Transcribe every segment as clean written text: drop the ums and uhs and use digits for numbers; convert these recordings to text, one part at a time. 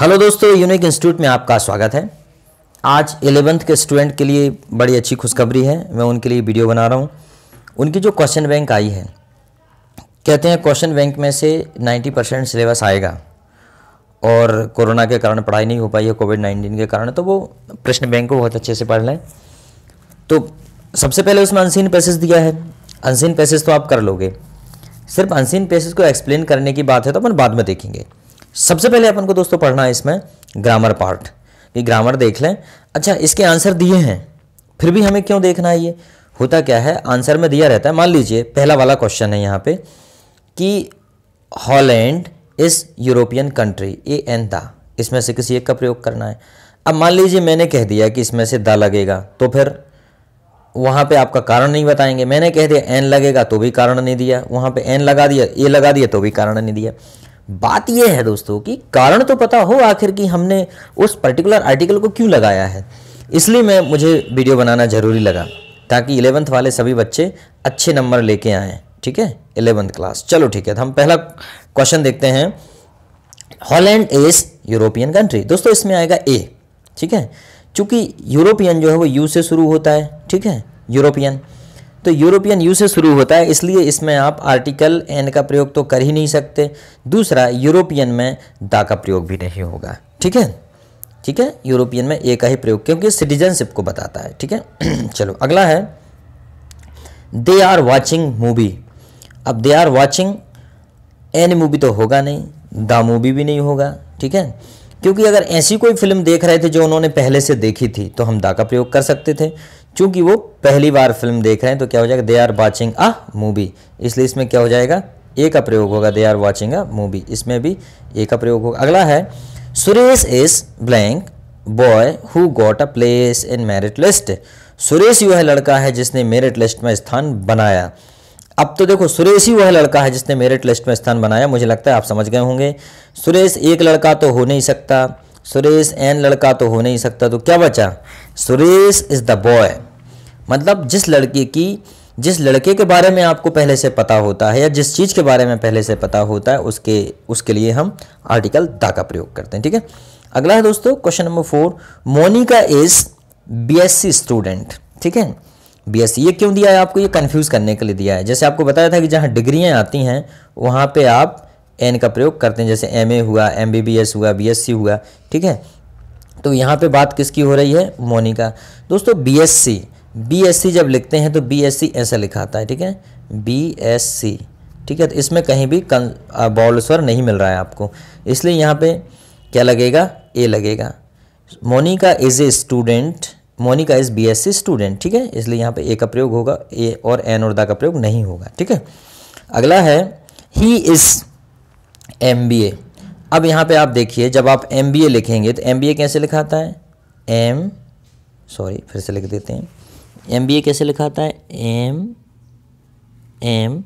Hello दोस्तों, unique institute में आपका स्वागत है। आज 11th के स्टूडेंट के लिए बड़ी अच्छी खुशखबरी है। मैं उनके लिए वीडियो बना रहा हूँ। उनकी जो क्वेश्चन बैंक आई है, कहते हैं क्वेश्चन बैंक में से 90% सिलेबस आएगा और कोरोना के कारण पढ़ाई नहीं हो पाई है, कोविड-19 के कारण, तो वो प्रश्न बैंक को बहुत अच्छे से पढ़ लें। तो सबसे पहले उसमें अनसीन पैसेज दिया है। अनसीन पैसेज तो आप कर लोगे, सिर्फ अनसीन पैसेज को एक्सप्लेन करने की बात है तो अपन बाद में देखेंगे। सबसे पहले अपन को दोस्तों पढ़ना है इसमें ग्रामर पार्ट, कि ग्रामर देख लें। अच्छा, इसके आंसर दिए हैं, फिर भी हमें क्यों देखना है? ये होता क्या है, आंसर में दिया रहता है। मान लीजिए पहला वाला क्वेश्चन है यहाँ पे कि हॉलैंड इज यूरोपियन कंट्री, ये एन था, इसमें से किसी एक का प्रयोग करना है। अब मान लीजिए मैंने कह दिया कि इसमें से द लगेगा, तो फिर वहाँ पे आपका कारण नहीं बताएंगे। मैंने कह दिया एन लगेगा तो भी कारण नहीं दिया, वहाँ पे एन लगा दिया, ए लगा दिया तो भी कारण नहीं दिया। बात यह है दोस्तों कि कारण तो पता हो आखिर कि हमने उस पर्टिकुलर आर्टिकल को क्यों लगाया है। इसलिए मुझे वीडियो बनाना ज़रूरी लगा, ताकि 11th वाले सभी बच्चे अच्छे नंबर लेके आएँ। ठीक है, 11th क्लास। चलो ठीक है, तो हम पहला क्वेश्चन देखते हैं। Holland is European country. दोस्तों इसमें आएगा ए। ठीक है, चूँकि यूरोपियन जो है वो यू से शुरू होता है। ठीक है, यूरोपियन, तो यूरोपियन यू से शुरू होता है, इसलिए इसमें आप आर्टिकल एन का प्रयोग तो कर ही नहीं सकते। दूसरा, यूरोपियन में द का प्रयोग भी नहीं होगा। ठीक है, ठीक है, यूरोपियन में ए का ही प्रयोग, क्योंकि सिटीजनशिप को बताता है। ठीक है चलो अगला है, दे आर वॉचिंग मूवी। अब they are watching, an movie तो होगा नहीं, द मूवी भी नहीं होगा। ठीक है, क्योंकि अगर ऐसी कोई फिल्म देख रहे थे जो उन्होंने पहले से देखी थी तो हम द का प्रयोग कर सकते थे। चूंकि वो पहली बार फिल्म देख रहे हैं तो क्या हो जाएगा, they are watching a movie, इसलिए इसमें क्या हो जाएगा, ए का प्रयोग होगा। They are watching a movie, इसमें भी ए का प्रयोग होगा। अगला है, Suresh is blank boy who got a place in merit list. Suresh वह लड़का है जिसने मेरिट लिस्ट में स्थान बनाया। अब तो देखो, सुरेश ही वह लड़का है जिसने मेरिट लिस्ट में स्थान बनाया। मुझे लगता है आप समझ गए होंगे। सुरेश एक लड़का तो हो नहीं सकता, सुरेश एन लड़का तो हो नहीं सकता, तो क्या बचा, सुरेश इज द बॉय। मतलब जिस लड़के के बारे में आपको पहले से पता होता है या जिस चीज़ के बारे में पहले से पता होता है उसके लिए हम आर्टिकल द का प्रयोग करते हैं। ठीक है, अगला है दोस्तों question number 4, Monika is BSc student. ठीक है, बीएससी ये क्यों दिया है आपको, ये कंफ्यूज करने के लिए दिया है। जैसे आपको बताया था कि जहाँ डिग्रियाँ आती हैं वहाँ पे आप एन का प्रयोग करते हैं, जैसे एमए हुआ, एमबीबीएस हुआ, बीएससी हुआ। ठीक है, तो यहाँ पे बात किसकी हो रही है, मोनिका। दोस्तों बीएससी जब लिखते हैं तो बीएससी ऐसा लिखा आता है। ठीक है, बीएससी। ठीक है, तो इसमें कहीं भी बाउल स्वर नहीं मिल रहा है आपको, इसलिए यहाँ पे क्या लगेगा, ए लगेगा। Monika is a student, Monika is BSc student. ठीक है, इसलिए यहाँ पे ए का प्रयोग होगा, ए और एन और द का प्रयोग नहीं होगा। ठीक है, अगला है, ही इज एमबीए। अब यहाँ पे आप देखिए, जब आप एमबीए लिखेंगे तो एमबीए कैसे लिखाता है, फिर से लिख देते हैं। एमबीए कैसे लिखाता है, एम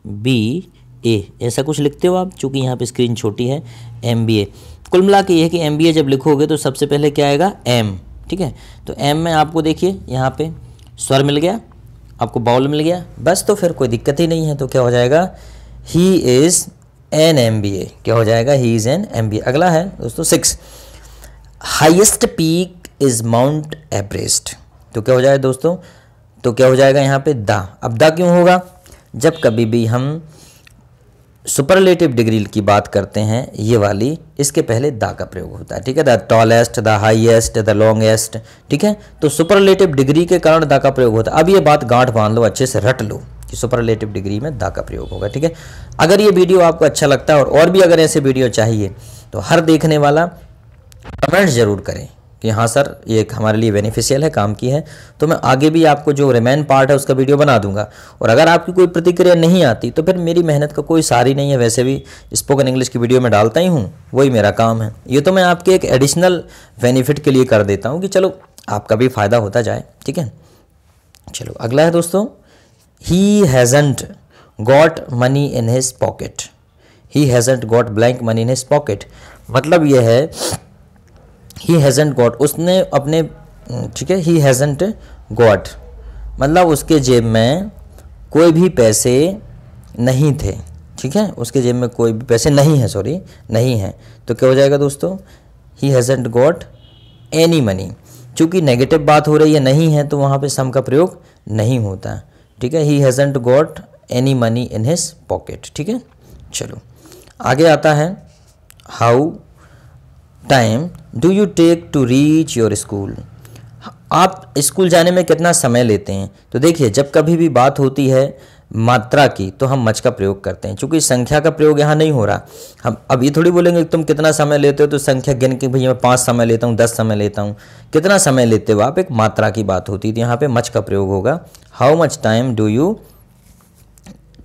बी ए, ऐसा कुछ लिखते हो आप, चूँकि यहाँ पे स्क्रीन छोटी है। एमबीए, कुल मिला के ये है कि एमबीए जब लिखोगे तो सबसे पहले क्या आएगा, एम। ठीक है, तो एम में आपको देखिए यहाँ पे स्वर मिल गया, आपको बाउल मिल गया, बस, तो फिर कोई दिक्कत ही नहीं है। तो क्या हो जाएगा, ही इज़ एन एमबीए। क्या हो जाएगा, ही इज़ एन एमबीए। अगला है दोस्तों 6, highest peak is mount Everest. तो क्या हो जाएगा दोस्तों, तो क्या हो जाएगा यहाँ पे द। अब द क्यों होगा, जब कभी भी हम सुपरलेटिव डिग्री की बात करते हैं, ये वाली, इसके पहले द का प्रयोग होता है। ठीक है, the tallest, the highest, the longest. ठीक है, तो सुपरलेटिव डिग्री के कारण द का प्रयोग होता है। अब ये बात गांठ बांध लो, अच्छे से रट लो कि सुपरलेटिव डिग्री में द का प्रयोग होगा। ठीक है, अगर ये वीडियो आपको अच्छा लगता है और भी अगर ऐसे वीडियो चाहिए तो हर देखने वाला कमेंट जरूर करें कि हाँ सर ये हमारे लिए बेनिफिशियल है, काम की है, तो मैं आगे भी आपको जो रिमेन पार्ट है उसका वीडियो बना दूंगा। और अगर आपकी कोई प्रतिक्रिया नहीं आती तो फिर मेरी मेहनत का कोई सार ही नहीं है। वैसे भी स्पोकन इंग्लिश की वीडियो में डालता ही हूँ, वही मेरा काम है। ये तो मैं आपके एक एडिशनल बेनिफिट के लिए कर देता हूँ कि चलो आपका भी फ़ायदा होता जाए। ठीक है, चलो अगला है दोस्तों, he hasn't got money in his pocket. He hasn't got blank money in his pocket, मतलब यह है ही हैज़न्ट गॉट, उसने अपने, ठीक है, ही हैज़न्ट गॉट मतलब उसके जेब में कोई भी पैसे नहीं थे। ठीक है, उसके जेब में कोई भी पैसे नहीं है, नहीं है, तो क्या हो जाएगा दोस्तों, ही हैज़ंट गॉट एनी मनी। चूँकि नेगेटिव बात हो रही है नहीं है तो वहाँ पे सम का प्रयोग नहीं होता। ठीक है, he hasn't got any money in his pocket. ठीक है, चलो आगे आता है, how time do you take to reach your school. आप स्कूल जाने में कितना समय लेते हैं। तो देखिए, जब कभी भी बात होती है मात्रा की तो हम मच का प्रयोग करते हैं, क्योंकि संख्या का प्रयोग यहाँ नहीं हो रहा। हम अब ये थोड़ी बोलेंगे कि तुम कितना समय लेते हो तो संख्या गिन के भैया मैं 5 समय लेता हूँ, 10 समय लेता हूँ। कितना समय लेते हो आप, एक मात्रा की बात होती है, तो यहाँ पे मच का प्रयोग होगा। How much time do you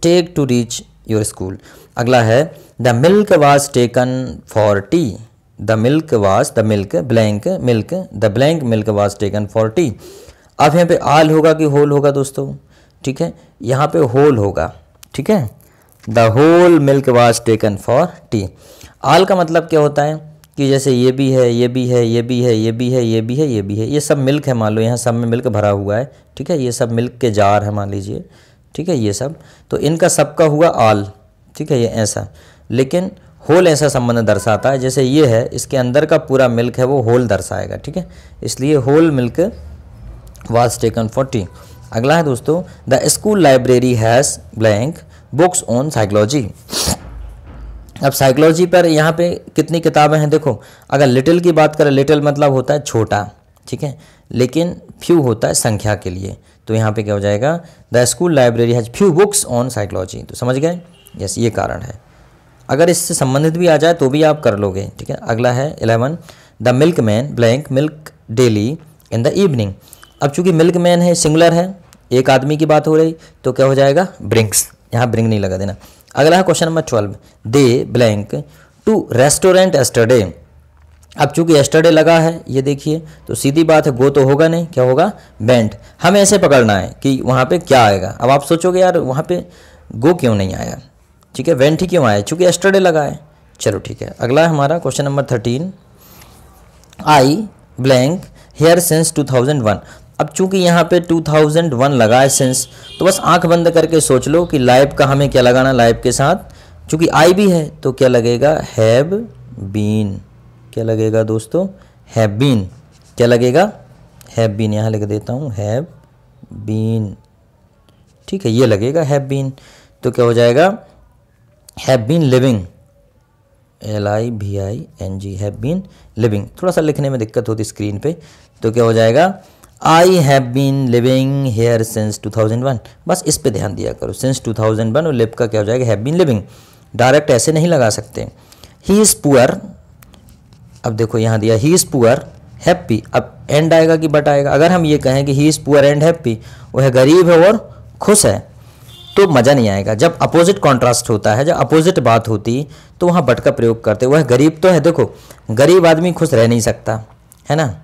take to reach your school. अगला है, the milk was taken for tea. The milk blank milk, the blank milk was taken for tea. अब यहाँ पे आल होगा कि होल होगा दोस्तों। ठीक है, यहाँ पे होल होगा। ठीक है, the whole milk was taken for tea. All का मतलब क्या होता है कि जैसे ये भी है, ये भी है, ये भी है, ये भी है, ये भी है, ये भी है, ये सब मिल्क है। मान लो यहाँ सब में मिल्क भरा हुआ है। ठीक है, ये सब मिल्क के जार है मान लीजिए। ठीक है, ये सब तो इनका सबका हुआ आल। ठीक है, ये ऐसा, लेकिन होल ऐसा संबंध दर्शाता है, जैसे ये है इसके अंदर का पूरा मिल्क है वो होल दर्शाएगा। ठीक है, इसलिए whole milk was taken for tea. अगला है दोस्तों, the school library has blank books on psychology. अब साइकोलॉजी पर यहाँ पे कितनी किताबें हैं देखो। अगर लिटिल की बात करें, लिटिल मतलब होता है छोटा। ठीक है, लेकिन फ्यू होता है संख्या के लिए, तो यहाँ पे क्या हो जाएगा, the school library has few books on psychology. तो समझ गए, यस ये कारण है। अगर इससे संबंधित भी आ जाए तो भी आप कर लोगे। ठीक है, अगला है 11, the milk man blank milk daily in the evening. अब चूंकि मिल्क मैन है, सिंगुलर है, एक आदमी की बात हो रही, तो क्या हो जाएगा, ब्रिंक्स। यहाँ ब्रिंग नहीं लगा देना। अगला है question number 12, they blank to restaurant yesterday. अब चूंकि एस्टरडे लगा है, ये देखिए, तो सीधी बात है गो तो होगा नहीं, क्या होगा, वेंट। हमें ऐसे पकड़ना है कि वहाँ पे क्या आएगा। अब आप सोचोगे यार वहाँ पे गो क्यों नहीं आया। ठीक है, वेंट ही क्यों आया, चूंकि एस्टरडे लगा है। चलो ठीक है, अगला है हमारा क्वेश्चन नंबर 13, आई ब्लैंक हेयर सिंस 2001। अब चूंकि यहाँ पे 2001 लगा है सिंस, तो बस आंख बंद करके सोच लो कि लाइव का हमें क्या लगाना, लाइव के साथ चूंकि आई भी है तो क्या लगेगा, हैव बीन। क्या लगेगा दोस्तों, हैव बीन। क्या लगेगा, हैव बीन। यहाँ लिख देता हूँ, हैव बीन। ठीक है, ये लगेगा हैव बीन। तो क्या हो जाएगा, have been living, LIVING, have been living. थोड़ा सा लिखने में दिक्कत होती स्क्रीन पे, तो क्या हो जाएगा, I have been living here since 2001। बस इस पे ध्यान दिया करो, सिंस 2001 और लिव का क्या हो जाएगा, हैव बीन लिविंग। डायरेक्ट ऐसे नहीं लगा सकते। ही इज़ पुअर, अब देखो यहाँ दिया ही इज़ पुअर हैप्पी। अब एंड आएगा कि बट आएगा। अगर हम ये कहें कि he is poor and happy, वह गरीब है और खुश है, तो मज़ा नहीं आएगा। जब अपोजिट कॉन्ट्रास्ट होता है, जब अपोजिट बात होती, तो वहाँ बट का प्रयोग करते। वह गरीब तो है, देखो गरीब आदमी खुश रह नहीं सकता है ना,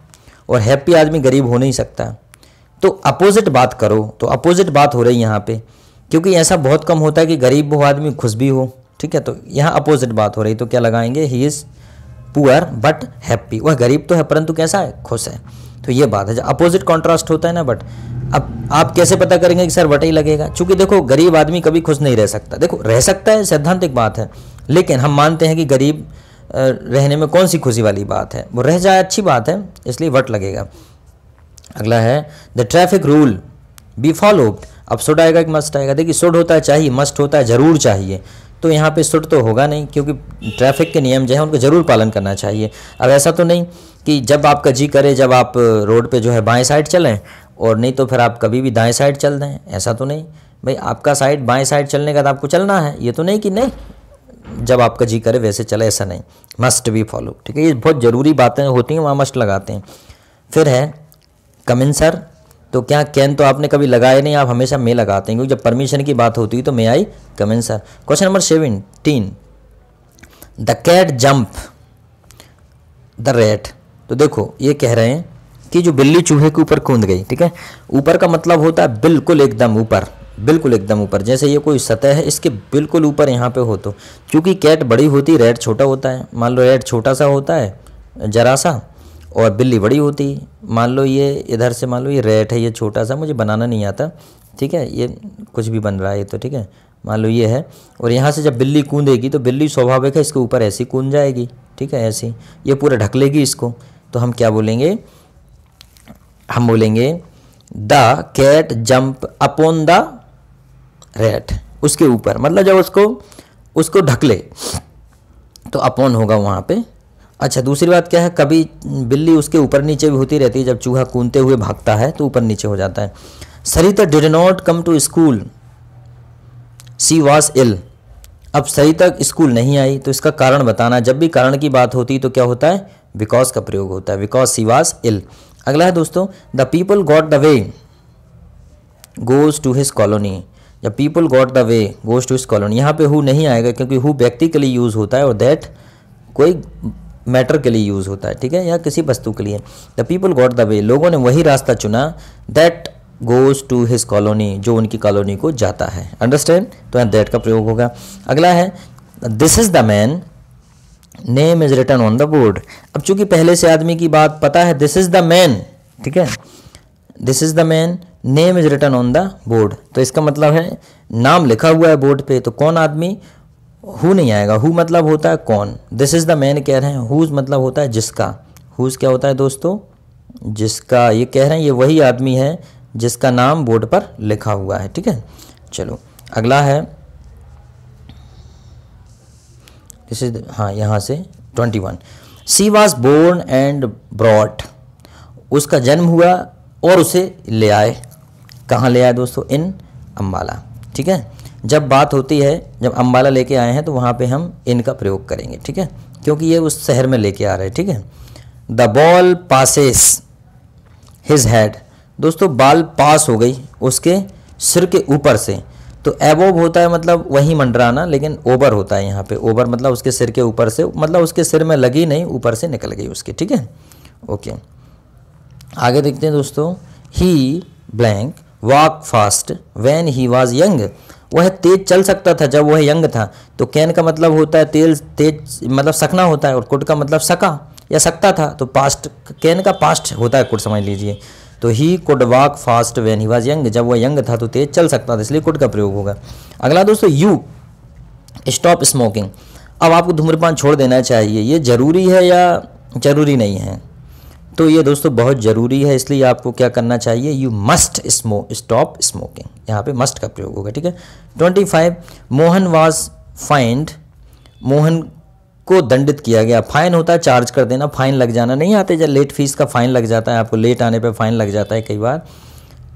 और हैप्पी आदमी गरीब हो नहीं सकता। तो अपोजिट बात करो, तो अपोजिट बात हो रही यहाँ पे, क्योंकि ऐसा बहुत कम होता है कि गरीब हो आदमी खुश भी हो। ठीक है, तो यहाँ अपोजिट बात हो रही, तो क्या लगाएंगे, he is poor but happy. वह गरीब तो है परंतु कैसा है, खुश है। तो ये बात है, जब अपोजिट कॉन्ट्रास्ट होता है ना बट। अब आप कैसे पता करेंगे कि सर बट ही लगेगा, चूंकि देखो गरीब आदमी कभी खुश नहीं रह सकता। देखो रह सकता है, सैद्धांतिक बात है, लेकिन हम मानते हैं कि गरीब रहने में कौन सी खुशी वाली बात है, वो रह जाए अच्छी बात है, इसलिए वट लगेगा। अगला है the traffic rule be followed. अब शुड आएगा कि मस्ट आएगा। देखिए शुड होता है चाहिए, मस्ट होता है जरूर चाहिए, तो यहाँ पे शुड तो होगा नहीं, क्योंकि ट्रैफिक के नियम जो है उनको जरूर पालन करना चाहिए। अब ऐसा तो नहीं कि जब आपका जी करे जब आप रोड पे जो है बाएं साइड चलें, और नहीं तो फिर आप कभी भी दाएं साइड चल दें, ऐसा तो नहीं भाई। आपका साइड बाएं साइड चलने का तो आपको चलना है, ये तो नहीं कि नहीं जब आपका जी करे वैसे चले, ऐसा नहीं। Must be follow. ठीक है, ये बहुत ज़रूरी बातें होती हैं, वहाँ मस्ट लगाते हैं। फिर है कम इन सर, तो क्या कैन तो आपने कभी लगाया नहीं, आप हमेशा मे लगाते हैं, क्योंकि जब परमिशन की बात होती है तो may I come in sir. Question number 17, the cat jump the rat. तो देखो ये कह रहे हैं कि जो बिल्ली चूहे के ऊपर कूद गई। ठीक है, ऊपर का मतलब होता है बिल्कुल एकदम ऊपर, बिल्कुल एकदम ऊपर। जैसे ये कोई सतह है, इसके बिल्कुल ऊपर यहाँ पे हो, तो चूँकि कैट बड़ी होती, रैट छोटा होता है। मान लो रैट छोटा सा होता है जरा सा, और बिल्ली बड़ी होती है। मान लो ये इधर से, मान लो ये रैट है, ये छोटा सा, मुझे बनाना नहीं आता। ठीक है, ये कुछ भी बन रहा है ये तो। ठीक है, मान लो ये है, और यहाँ से जब बिल्ली कूदेगी तो बिल्ली स्वाभाविक है इसके ऊपर ऐसी कूद जाएगी। ठीक है, ऐसे ये पूरा ढक लेगी इसको, तो हम क्या बोलेंगे, हम बोलेंगे the cat jump upon the rat, उसके ऊपर, मतलब जब उसको ढक ले तो अपॉन होगा वहाँ पे। अच्छा, दूसरी बात क्या है, कभी बिल्ली उसके ऊपर नीचे भी होती रहती है, जब चूहा कूदते हुए भागता है तो ऊपर नीचे हो जाता है। Sarita did not come to school, she was ill. अब सरिता स्कूल नहीं आई तो इसका कारण बताना। जब भी कारण की बात होती है तो क्या होता है, बिकॉज का प्रयोग होता है, बिकॉज सी वॉज इल। अगला है दोस्तों, the people got the way goes to his colony. जब people got the way goes to his colony, यहाँ पे हु नहीं आएगा क्योंकि हु व्यक्ति के लिए यूज़ होता है और दैट कोई मैटर के लिए यूज़ होता है, ठीक है, या किसी वस्तु के लिए। The people got the way, लोगों ने वही रास्ता चुना, that goes to his colony, जो उनकी कॉलोनी को जाता है। अंडरस्टैंड, तो यहाँ दैट का प्रयोग होगा। अगला है, this is the man name is written on the board. अब चूंकि पहले से आदमी की बात पता है, दिस इज द मैन, ठीक है, this is the man name is written on the board, तो इसका मतलब है नाम लिखा हुआ है बोर्ड पे, तो कौन आदमी, हु नहीं आएगा, हु मतलब होता है कौन, दिस इज द मैन कह रहे हैं, हुज मतलब होता है जिसका, हुज क्या होता है दोस्तों, जिसका, ये कह रहे हैं ये वही आदमी है जिसका नाम बोर्ड पर लिखा हुआ है, ठीक है। चलो अगला है, दिस इज, हाँ यहाँ से 21, सी वॉज बोर्न एंड ब्रॉट, उसका जन्म हुआ और उसे ले आए, कहाँ ले आए दोस्तों, इन अम्बाला, ठीक है। जब बात होती है, जब अम्बाला लेके आए हैं तो वहाँ पे हम इन का प्रयोग करेंगे, ठीक है, क्योंकि ये उस शहर में लेके आ रहे हैं, ठीक है। The ball passes his head, दोस्तों बाल पास हो गई उसके सिर के ऊपर से, तो एबोव होता है मतलब वहीं मंडराना, लेकिन ओवर होता है यहाँ पे, ओवर मतलब उसके सिर के ऊपर से, मतलब उसके सिर में लगी नहीं, ऊपर से निकल गई उसके, ठीक है। ओके, आगे देखते हैं दोस्तों, he blank walk fast when he was young, वह तेज चल सकता था जब वह यंग था, तो कैन का मतलब होता है तेज मतलब सकना होता है, और कुड का मतलब सका या सकता था, तो पास्ट, कैन का पास्ट होता है कुड, समझ लीजिए। तो he could walk fast when he was young, जब वह यंग था तो तेज चल सकता था, इसलिए कुड का प्रयोग होगा। अगला दोस्तों, यू स्टॉप स्मोकिंग, अब आपको धूम्रपान छोड़ देना चाहिए, ये जरूरी है या जरूरी नहीं है, तो ये दोस्तों बहुत ज़रूरी है, इसलिए आपको क्या करना चाहिए, यू मस्ट स्टॉप स्मोकिंग, यहाँ पे मस्ट का प्रयोग होगा, ठीक है। 25, मोहन वाज फाइंड, मोहन को दंडित किया गया, फाइन होता है चार्ज कर देना, फाइन लग जाना, नहीं आते जब लेट फीस का फाइन लग जाता है, आपको लेट आने पे फाइन लग जाता है कई बार।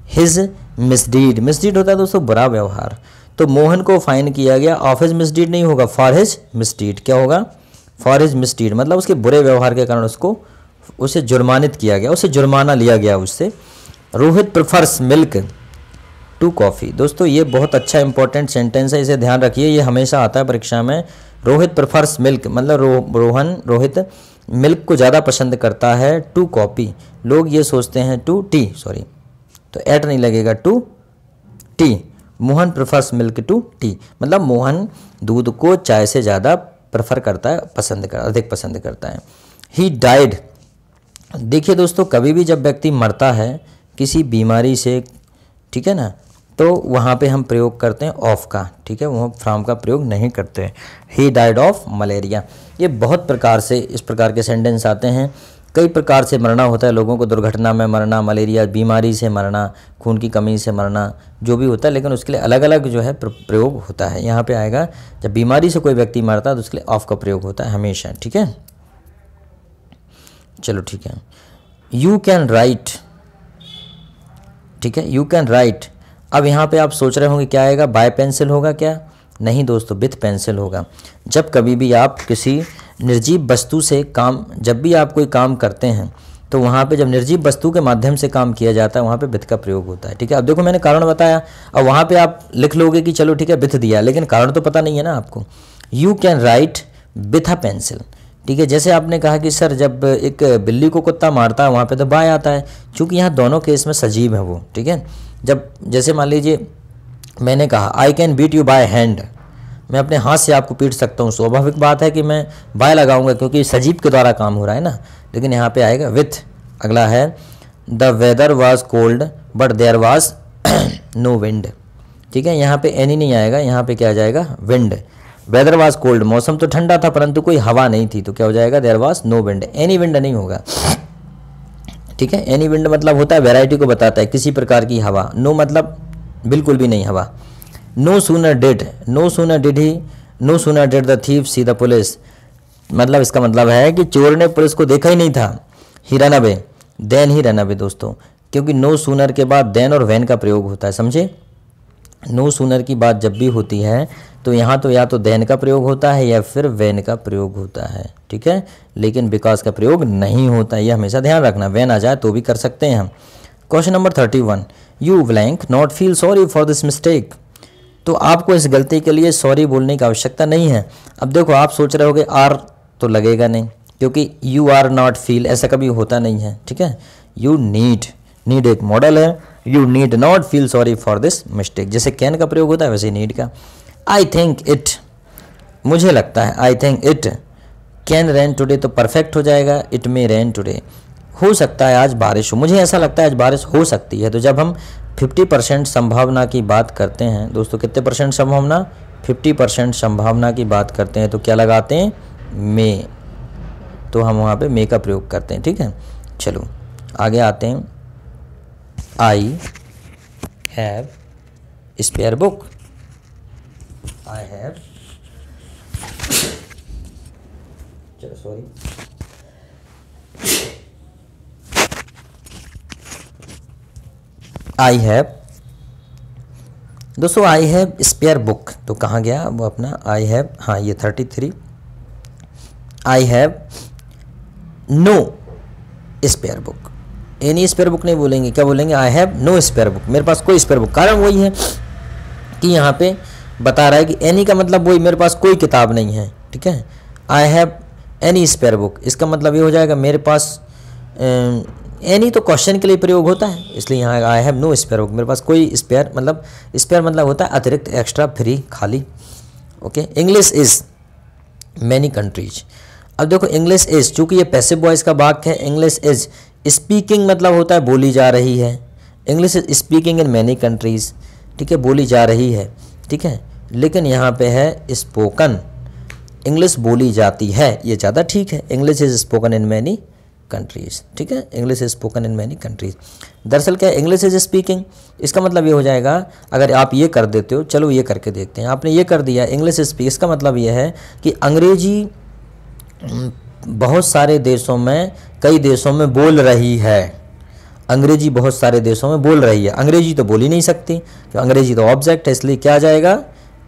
हिज मिसडीड, मिसडीड होता है दोस्तों बुरा व्यवहार, तो मोहन को फाइन किया गया, ऑफ हिज मिसडीड नहीं होगा, फॉर हिज मिसडीड, क्या होगा, फॉर हिज मिसडीड, मतलब उसके बुरे व्यवहार के कारण उसे जुर्मानित किया गया, उसे जुर्माना लिया गया उससे। Rohit prefers milk to coffee, दोस्तों ये बहुत अच्छा इंपॉर्टेंट सेंटेंस है, इसे ध्यान रखिए, ये हमेशा आता है परीक्षा में। रोहित प्रेफर्स मिल्क मतलब रोहित मिल्क को ज़्यादा पसंद करता है, टू कॉफ़ी, लोग ये सोचते हैं टू टी, सॉरी तो एट नहीं लगेगा, to tea, Mohan prefers milk to tea, मतलब मोहन दूध को चाय से ज़्यादा प्रेफर करता है, अधिक पसंद करता है। ही डाइड, देखिए दोस्तों कभी भी जब व्यक्ति मरता है किसी बीमारी से, ठीक है ना, तो वहाँ पे हम प्रयोग करते हैं ऑफ का, ठीक है, वहाँ फ्रॉम का प्रयोग नहीं करते। ही डाइड ऑफ मलेरिया, ये बहुत प्रकार से इस प्रकार के सेंटेंस आते हैं, कई प्रकार से मरना होता है लोगों को, दुर्घटना में मरना, मलेरिया बीमारी से मरना, खून की कमी से मरना, जो भी होता है, लेकिन उसके लिए अलग अलग जो है प्रयोग होता है। यहाँ पे आएगा जब बीमारी से कोई व्यक्ति मरता है तो उसके लिए ऑफ का प्रयोग होता है हमेशा, ठीक है। चलो ठीक है, यू कैन राइट, ठीक है, यू कैन राइट, अब यहाँ पे आप सोच रहे होंगे क्या आएगा, बाय पेंसिल होगा क्या, नहीं दोस्तों विथ पेंसिल होगा। जब कभी भी आप किसी निर्जीव वस्तु से काम, जब भी आप कोई काम करते हैं तो वहाँ पे जब निर्जीव वस्तु के माध्यम से काम किया जाता है वहाँ पे विथ का प्रयोग होता है, ठीक है। अब देखो मैंने कारण बताया, अब वहाँ पे आप लिख लोगे कि चलो ठीक है विथ दिया, लेकिन कारण तो पता नहीं है ना आपको। You can write with a pencil, ठीक है, जैसे आपने कहा कि सर जब एक बिल्ली को कुत्ता मारता है वहाँ पे तो बाय आता है, क्योंकि यहाँ दोनों केस में सजीव है वो, ठीक है। जब जैसे मान लीजिए मैंने कहा I can beat you by hand, मैं अपने हाथ से आपको पीट सकता हूँ, स्वाभाविक बात है कि मैं बाय लगाऊंगा क्योंकि सजीव के द्वारा काम हो रहा है ना, लेकिन यहाँ पे आएगा विथ। अगला है the weather was cold but there was no wind, ठीक है, यहाँ पे एनी नहीं आएगा, यहाँ पे क्या आ जाएगा विंड। वेदर वाज कोल्ड, मौसम तो ठंडा था परंतु कोई हवा नहीं थी, तो क्या हो जाएगा, there was no wind. Any wind नहीं होगा, ठीक है। एनी विंड मतलब होता है वैरायटी को बताता है, किसी प्रकार की हवा। नो मतलब बिल्कुल भी नहीं हवा। No sooner did, no sooner did he, no sooner did the thief see the police, मतलब इसका मतलब है कि चोर ने पुलिस को देखा ही नहीं था। He run away, then he run away दोस्तों, क्योंकि नो सूनर के बाद देन और वैन का प्रयोग होता है, समझे। नो सूनर की बात जब भी होती है तो यहाँ तो या तो देन का प्रयोग होता है या फिर वैन का प्रयोग होता है, ठीक है, लेकिन बिकॉज का प्रयोग नहीं होता है, यह हमेशा ध्यान रखना। वैन आ जाए तो भी कर सकते हैं हम। Question number 31, you blank not feel sorry for this mistake, तो आपको इस गलती के लिए सॉरी बोलने की आवश्यकता नहीं है। अब देखो आप सोच रहे होगे आर तो लगेगा नहीं, क्योंकि यू आर नॉट फील ऐसा कभी होता नहीं है, ठीक है। यू नीड एक मॉडल है, you need not feel sorry for this mistake, जैसे कैन का प्रयोग होता है वैसे नीड का। आई थिंक इट, मुझे लगता है, I think it can rain today, तो परफेक्ट हो जाएगा इट मे रेन टुडे, हो सकता है आज बारिश हो, मुझे ऐसा लगता है आज बारिश हो सकती है। तो जब हम 50% संभावना की बात करते हैं दोस्तों, कितने परसेंट संभावना, 50% संभावना की बात करते हैं, तो क्या लगाते हैं, मे, तो हम वहाँ पे मे का प्रयोग करते हैं, ठीक है। चलो आगे आते हैं। I have spare book, I have, चलो सॉरी, आई हैव दोस्तों, आई हैव स्पेयर बुक, तो कहाँ गया वो अपना आई हैव, हाँ ये 33, I have no spare book, any spare book नहीं बोलेंगे, क्या बोलेंगे, I have no spare book, मेरे पास कोई स्पेयर बुक। कारण वही है कि यहाँ पे बता रहा है कि एनी का मतलब वही, मेरे पास कोई किताब नहीं है, ठीक है। I have any spare book, इसका मतलब ये हो जाएगा मेरे पास, एनी तो क्वेश्चन के लिए प्रयोग होता है, इसलिए यहाँ I have no spare book, मेरे पास कोई स्पेयर, मतलब स्पेयर मतलब होता है अतिरिक्त, एक्स्ट्रा, फ्री, खाली, okay. English is many countries, अब देखो इंग्लिश इज़, चूँकि ये पैसिव वॉइस का वाक्य है, इंग्लिश इज़, स्पीकिंग मतलब होता है बोली जा रही है, English is speaking in many countries, ठीक है, बोली जा रही है, ठीक है, लेकिन यहाँ पे है स्पोकन, इंग्लिश बोली जाती है, ये ज़्यादा ठीक है। English is spoken in many countries, ठीक है, English is spoken in many countries. दरअसल क्या है, इंग्लिश इज स्पीकिंग, इसका मतलब ये हो जाएगा, अगर आप ये कर देते हो, चलो ये करके देखते हैं, आपने ये कर दिया इंग्लिश स्पीक, इसका मतलब ये है कि अंग्रेजी बहुत सारे देशों में, कई देशों में बोल रही है, अंग्रेजी बहुत सारे देशों में बोल रही है, अंग्रेजी तो बोल ही नहीं सकती, तो अंग्रेजी तो ऑब्जेक्ट है, इसलिए क्या आ जाएगा,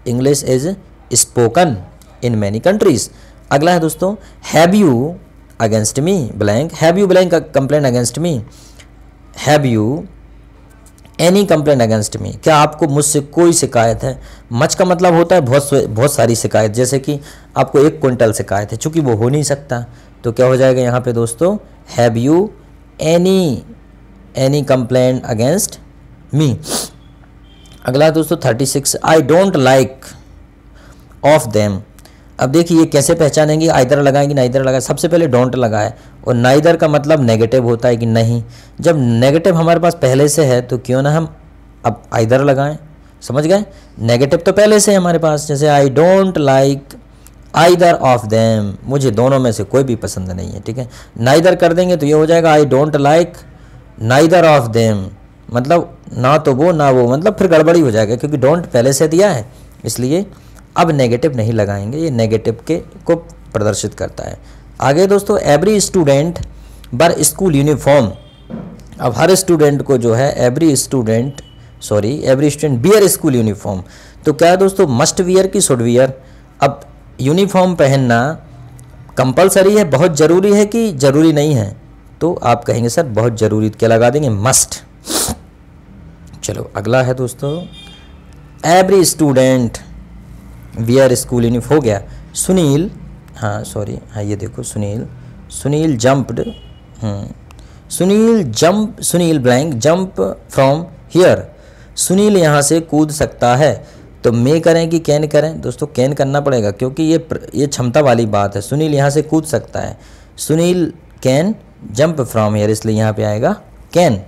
English is spoken in many countries. अगला है दोस्तों, have you against me blank, have you blank complain against me, have you any complain against me, क्या आपको मुझसे कोई शिकायत है। मच का मतलब होता है बहुत सारी शिकायत, जैसे कि आपको 1 क्विंटल शिकायत है, चूँकि वो हो नहीं सकता, तो क्या हो जाएगा यहाँ पे दोस्तों, have you any complain against me. अगला दोस्तों 36, I don't like of them, अब देखिए ये कैसे पहचानेंगे, आइदर लगाएंगे नाइदर लगाए, सबसे पहले डोंट लगाए, और नाइदर का मतलब नेगेटिव होता है कि नहीं, जब नेगेटिव हमारे पास पहले से है तो क्यों ना हम अब आइदर लगाएं, समझ गए, नेगेटिव तो पहले से है हमारे पास, जैसे I don't like either of them, मुझे दोनों में से कोई भी पसंद नहीं है, ठीक है। नाइदर कर देंगे तो ये हो जाएगा I don't like neither of them, मतलब ना तो वो ना वो, मतलब फिर गड़बड़ी हो जाएगा, क्योंकि डोंट पहले से दिया है, इसलिए अब नेगेटिव नहीं लगाएंगे, ये नेगेटिव के को प्रदर्शित करता है। आगे दोस्तों, every student bar school uniform, अब हर स्टूडेंट को जो है every student bear school uniform, तो क्या है दोस्तों, मस्ट वियर की शुड वियर। अब यूनिफॉर्म पहनना कंपलसरी है, बहुत ज़रूरी है कि ज़रूरी नहीं है, तो आप कहेंगे सर बहुत ज़रूरी, क्या लगा देंगे, मस्ट। चलो अगला है दोस्तों, every student wear school uniform, हो गया। सुनील, ये देखो Sunil jumped, Sunil blank jump from here, Sunil यहाँ से कूद सकता है, तो मे करें कि कैन करें, दोस्तों कैन करना पड़ेगा, क्योंकि ये क्षमता वाली बात है, सुनील यहाँ से कूद सकता है, Sunil can jump from here, इसलिए यहाँ पे आएगा कैन।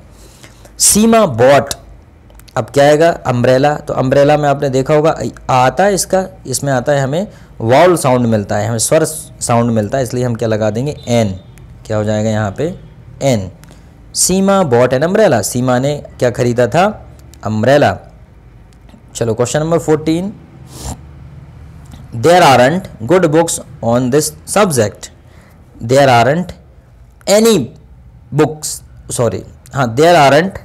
सीमा बॉट अब क्या आएगा, अम्ब्रेला। तो अम्ब्रेला में आपने देखा होगा आता है इसका, इसमें आता है हमें वाउल साउंड मिलता है, हमें स्वर साउंड मिलता है, इसलिए हम क्या लगा देंगे, एन। क्या हो जाएगा यहाँ पे, an. Seema bought an umbrella, Seema ने क्या खरीदा था, अम्ब्रेला। चलो question number 14, there aren't good books on this subject. There aren't any books, sorry हाँ, there aren't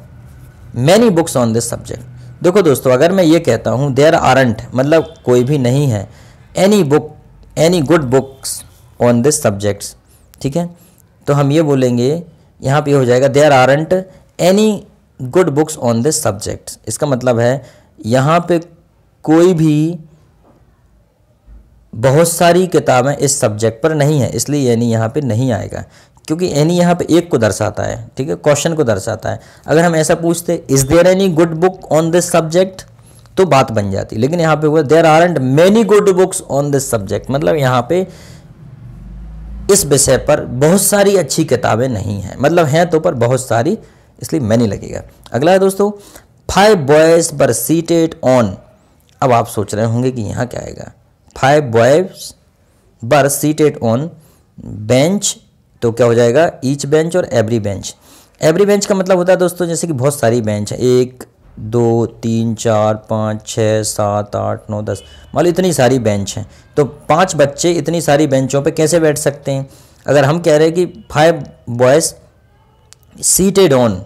many books on this subject. देखो दोस्तों, अगर मैं ये कहता हूँ देयर आरंट मतलब कोई भी नहीं है, any book, any good books on this subjects, ठीक है, तो हम ये बोलेंगे यहाँ पे हो जाएगा there aren't any good books on this subject. इसका मतलब है यहाँ पे कोई भी बहुत सारी किताबें इस सब्जेक्ट पर नहीं है, इसलिए एनी यहाँ पे नहीं आएगा, क्योंकि एनी यहाँ पे एक को दर्शाता है, ठीक है, क्वेश्चन को दर्शाता है। अगर हम ऐसा पूछते is there any good book on this subject तो बात बन जाती, लेकिन यहाँ पे हुआ there aren't many good books on this subject, मतलब यहाँ पे इस विषय पर बहुत सारी अच्छी किताबें नहीं हैं, मतलब हैं तो पर बहुत सारी, इसलिए मैनी लगेगा। अगला है दोस्तों, 5 बॉयज वर सीटेड ऑन। अब आप सोच रहे होंगे कि यहाँ क्या आएगा, 5 boys were seated on bench, तो क्या हो जाएगा, ईच बेंच और एवरी बेंच। एवरी बेंच का मतलब होता है दोस्तों जैसे कि बहुत सारी बेंच है, 1 2 3 4 5 6 7 8 9 10, मान लो इतनी सारी बेंच हैं, तो 5 बच्चे इतनी सारी बेंचों पे कैसे बैठ सकते हैं। अगर हम कह रहे हैं कि 5 boys seated on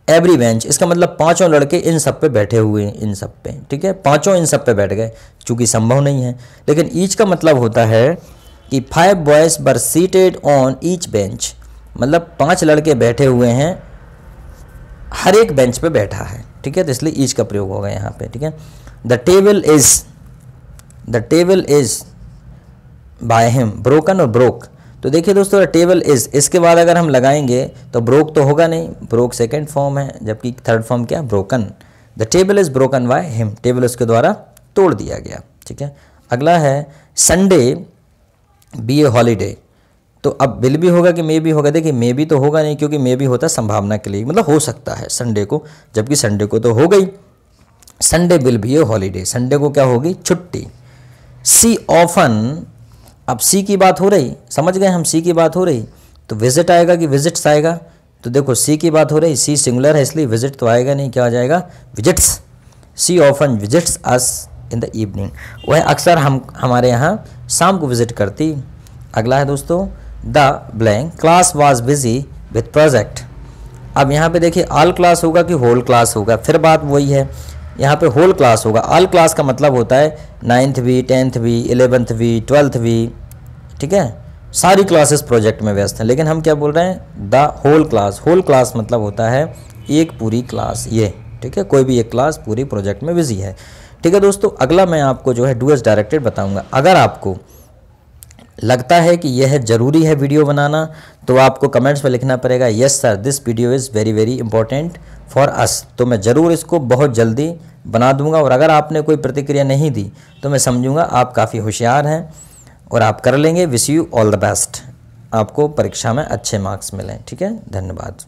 every bench, इसका मतलब 5 लड़के इन सब पे बैठे हुए हैं, इन सब पे, ठीक है, 5 इन सब पे बैठ गए, चूँकि संभव नहीं है। लेकिन ईच का मतलब होता है कि 5 boys were seated on each bench, मतलब 5 लड़के बैठे हुए हैं, हर एक बेंच पे बैठा है, ठीक है, तो इसलिए ईच का प्रयोग होगा यहाँ पे, ठीक है। The table is by him broken और ब्रोक, तो देखिए दोस्तों टेबल इज, इसके बाद अगर हम लगाएंगे तो ब्रोक तो होगा नहीं, ब्रोक सेकेंड फॉर्म है, जबकि थर्ड फॉर्म क्या, broken. The table is broken by him, table उसके द्वारा तोड़ दिया गया, ठीक है। अगला है संडे बी ए हॉलीडे, तो अब विल भी होगा कि मे भी होगा, देखिए मे भी तो होगा नहीं, क्योंकि मे भी होता है संभावना के लिए, मतलब हो सकता है संडे को, जबकि संडे को तो हो गई। Sunday will be A holiday, Sunday को क्या होगी, छुट्टी। सी ऑफन, अब सी की बात हो रही, समझ गए हम, सी की बात हो रही तो विजिट आएगा कि विजिट्स आएगा, तो देखो सी की बात हो रही, सी सिंगुलर है इसलिए विजिट तो आएगा नहीं, क्या आ जाएगा, visits. She often visits us in the evening, वह अक्सर हमारे यहाँ शाम को विजिट करती। अगला है दोस्तों, the blank class was busy with project. अब यहाँ पे देखिए ऑल क्लास होगा कि होल क्लास होगा, फिर बात वही है, यहाँ पे होल क्लास होगा। ऑल क्लास का मतलब होता है 9th भी 10th भी 11th भी 12th भी, ठीक है, सारी क्लासेस प्रोजेक्ट में व्यस्त हैं, लेकिन हम क्या बोल रहे हैं, the whole class. Whole class मतलब होता है एक पूरी क्लास, ये, ठीक है, कोई भी एक क्लास पूरी प्रोजेक्ट में बिजी है, ठीक है दोस्तों। अगला मैं आपको जो है डू एज डायरेक्टेड बताऊंगा। अगर आपको लगता है कि यह ज़रूरी है वीडियो बनाना, तो आपको कमेंट्स में लिखना पड़ेगा yes sir this video is very very important for us, तो मैं ज़रूर इसको बहुत जल्दी बना दूंगा। और अगर आपने कोई प्रतिक्रिया नहीं दी तो मैं समझूंगा आप काफ़ी होशियार हैं और आप कर लेंगे। Wish you all the best, आपको परीक्षा में अच्छे मार्क्स मिलें, ठीक है, धन्यवाद।